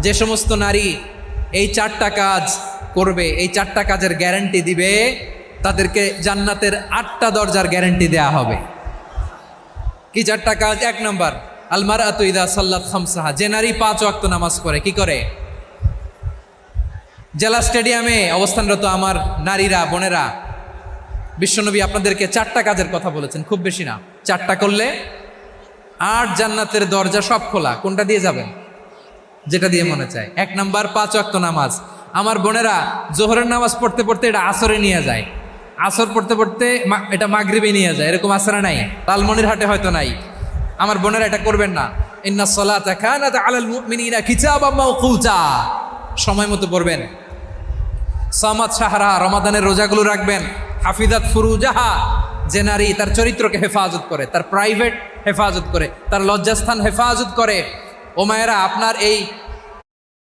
যে সমস্ত নারী এই 4টা কাজ করবে, এই 4টা কাজের গ্যারান্টি দিবে, তাদেরকে জান্নাতের 8টা দরজার গ্যারান্টি দেয়া হবে। কি 4টা কাজ? 1 নম্বর, আল মারআতু ইযা সাল্লাত খামসাহা, যে নারী 5 ওয়াক্ত নামাজ পড়ে। কি করে? জেলা স্টেডিয়ামে অবস্থানরত আমার নারীরা, বোনেরা, বিশ্বনবী আপনাদেরকে 4টা কাজের কথা বলেছেন, খুব বেশি না। 4টা করলে 8 জান্নাতের দরজা সব খোলা। কোনটা দিয়ে যাবেন? যেটা দিয়ে মনে চায়। 1 নাম্বার 5 ওয়াক্ত নামাজ। আমার বোনেরা জোহরের নামাজ পড়তে পড়তে এটা আসরে নিয়ে যায়, আসর পড়তে পড়তে এটা মাগরিবে নিয়ে যায়। এরকম আসরে নাই, লালমনিরহাটে হয়তো নাই। আমার বোনেরা এটা করবেন না। ইন্নাস সালাতা কানাত আলাল মুমিনিনা কিতাবাম মাওকুতা, সময় মতো পড়বেন। সামাত শাহরা, রমাদানের রোজাগুলো রাখবেন। হাফিজাত ফুরুজাহা, যে নারী তার চরিত্রকে হেফাজত করে, তার প্রাইভেট হেফাজত করে, তার লজ্জাস্থান হেফাজত করে। ও মায়েরা, আপনার এই